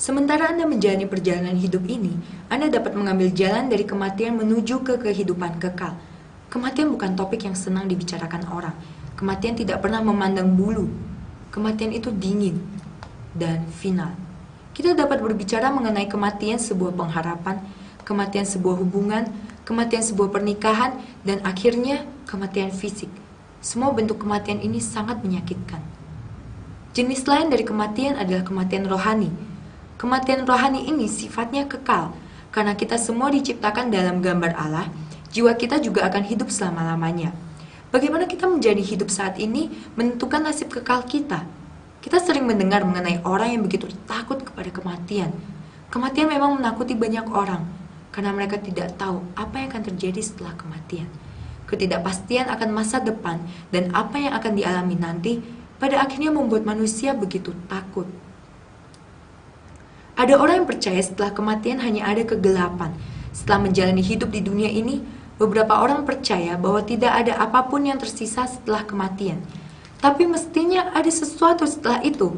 Sementara Anda menjalani perjalanan hidup ini, Anda dapat mengambil jalan dari kematian menuju ke kehidupan kekal. Kematian bukan topik yang senang dibicarakan orang. Kematian tidak pernah memandang bulu. Kematian itu dingin dan final. Kita dapat berbicara mengenai kematian sebuah pengharapan, kematian sebuah hubungan, kematian sebuah pernikahan, dan akhirnya kematian fisik. Semua bentuk kematian ini sangat menyakitkan. Jenis lain dari kematian adalah kematian rohani. Kematian rohani ini sifatnya kekal, karena kita semua diciptakan dalam gambar Allah, jiwa kita juga akan hidup selama-lamanya. Bagaimana kita menjadi hidup saat ini menentukan nasib kekal kita. Kita sering mendengar mengenai orang yang begitu takut kepada kematian. Kematian memang menakuti banyak orang, karena mereka tidak tahu apa yang akan terjadi setelah kematian. Ketidakpastian akan masa depan dan apa yang akan dialami nanti pada akhirnya membuat manusia begitu takut. Ada orang yang percaya setelah kematian hanya ada kegelapan. Setelah menjalani hidup di dunia ini, beberapa orang percaya bahwa tidak ada apapun yang tersisa setelah kematian. Tapi mestinya ada sesuatu setelah itu.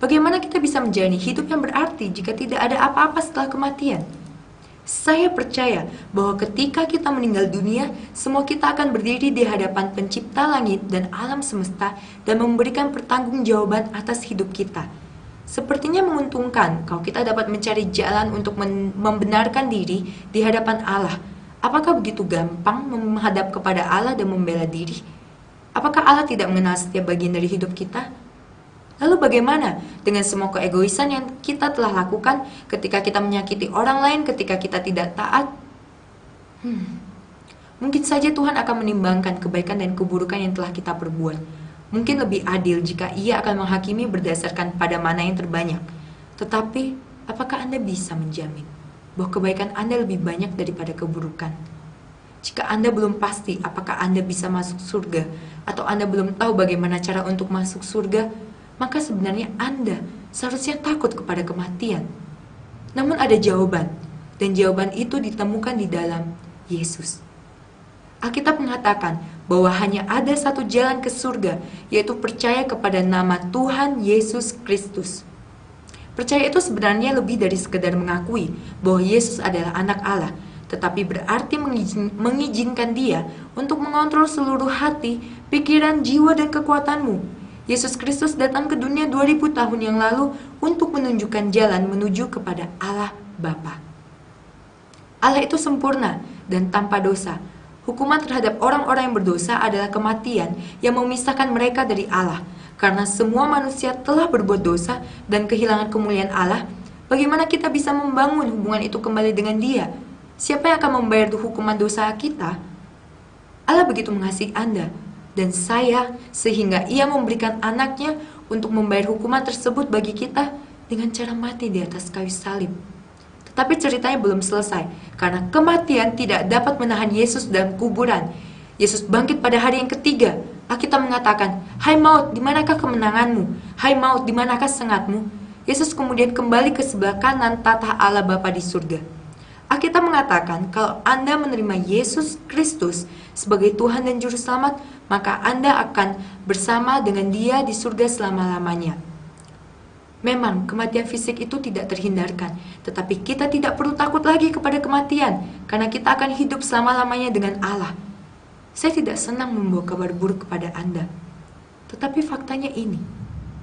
Bagaimana kita bisa menjalani hidup yang berarti jika tidak ada apa-apa setelah kematian? Saya percaya bahwa ketika kita meninggal dunia, semua kita akan berdiri di hadapan Pencipta langit dan alam semesta dan memberikan pertanggungjawaban atas hidup kita. Sepertinya menguntungkan kalau kita dapat mencari jalan untuk membenarkan diri di hadapan Allah. Apakah begitu gampang menghadap kepada Allah dan membela diri? Apakah Allah tidak mengenal setiap bagian dari hidup kita? Lalu bagaimana dengan semua keegoisan yang kita telah lakukan ketika kita menyakiti orang lain, ketika kita tidak taat? Mungkin saja Tuhan akan menimbangkan kebaikan dan keburukan yang telah kita perbuat. Mungkin lebih adil jika Ia akan menghakimi berdasarkan pada mana yang terbanyak. Tetapi, apakah Anda bisa menjamin bahwa kebaikan Anda lebih banyak daripada keburukan? Jika Anda belum pasti apakah Anda bisa masuk surga, atau Anda belum tahu bagaimana cara untuk masuk surga, maka sebenarnya Anda seharusnya takut kepada kematian. Namun ada jawaban, dan jawaban itu ditemukan di dalam Yesus. Alkitab mengatakan bahwa hanya ada satu jalan ke surga, yaitu percaya kepada nama Tuhan Yesus Kristus. Percaya itu sebenarnya lebih dari sekedar mengakui bahwa Yesus adalah anak Allah, tetapi berarti mengizinkan Dia untuk mengontrol seluruh hati, pikiran, jiwa, dan kekuatanmu. Yesus Kristus datang ke dunia 2000 tahun yang lalu untuk menunjukkan jalan menuju kepada Allah Bapa. Allah itu sempurna dan tanpa dosa. Hukuman terhadap orang-orang yang berdosa adalah kematian yang memisahkan mereka dari Allah. Karena semua manusia telah berbuat dosa dan kehilangan kemuliaan Allah, bagaimana kita bisa membangun hubungan itu kembali dengan Dia? Siapa yang akan membayar hukuman dosa kita? Allah begitu mengasihi Anda dan saya sehingga Ia memberikan anaknya untuk membayar hukuman tersebut bagi kita dengan cara mati di atas kayu salib. Tetapi ceritanya belum selesai, karena kematian tidak dapat menahan Yesus dalam kuburan. Yesus bangkit pada hari yang ketiga. Alkitab mengatakan, "Hai maut, di manakah kemenanganmu? Hai maut, di manakah sengatmu?" Yesus kemudian kembali ke sebelah kanan tahta Allah Bapa di surga. Alkitab mengatakan kalau Anda menerima Yesus Kristus sebagai Tuhan dan Juru Selamat, maka Anda akan bersama dengan Dia di surga selama-lamanya. Memang kematian fisik itu tidak terhindarkan, tetapi kita tidak perlu takut lagi kepada kematian, karena kita akan hidup selama-lamanya dengan Allah. Saya tidak senang membawa kabar buruk kepada Anda, tetapi faktanya ini,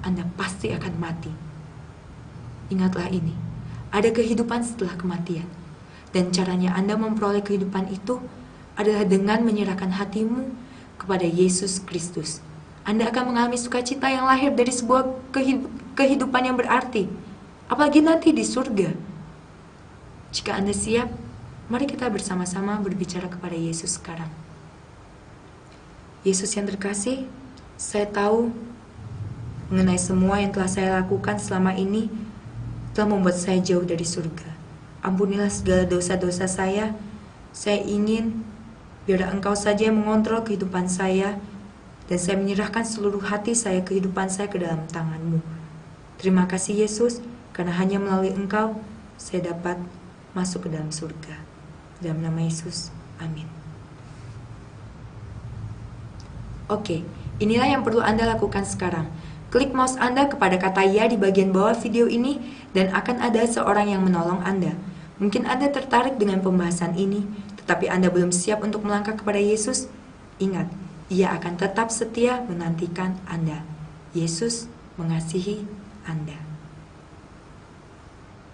Anda pasti akan mati. Ingatlah ini, ada kehidupan setelah kematian. Dan caranya Anda memperoleh kehidupan itu adalah dengan menyerahkan hatimu kepada Yesus Kristus. Anda akan mengalami sukacita yang lahir dari sebuah kehidupan yang berarti, apalagi nanti di surga. Jika Anda siap, mari kita bersama-sama berbicara kepada Yesus sekarang. Yesus yang terkasih, saya tahu mengenai semua yang telah saya lakukan selama ini telah membuat saya jauh dari surga. Ampunilah segala dosa-dosa saya. Saya ingin biar Engkau saja yang mengontrol kehidupan saya, dan saya menyerahkan seluruh hati saya, kehidupan saya ke dalam tangan-Mu. Terima kasih Yesus, karena hanya melalui Engkau saya dapat masuk ke dalam surga. Dalam nama Yesus, amin. Oke, inilah yang perlu Anda lakukan sekarang. Klik mouse Anda kepada kata ya di bagian bawah video ini dan akan ada seorang yang menolong Anda. Mungkin Anda tertarik dengan pembahasan ini, tetapi Anda belum siap untuk melangkah kepada Yesus. Ingat, Ia akan tetap setia menantikan Anda. Yesus mengasihi Anda.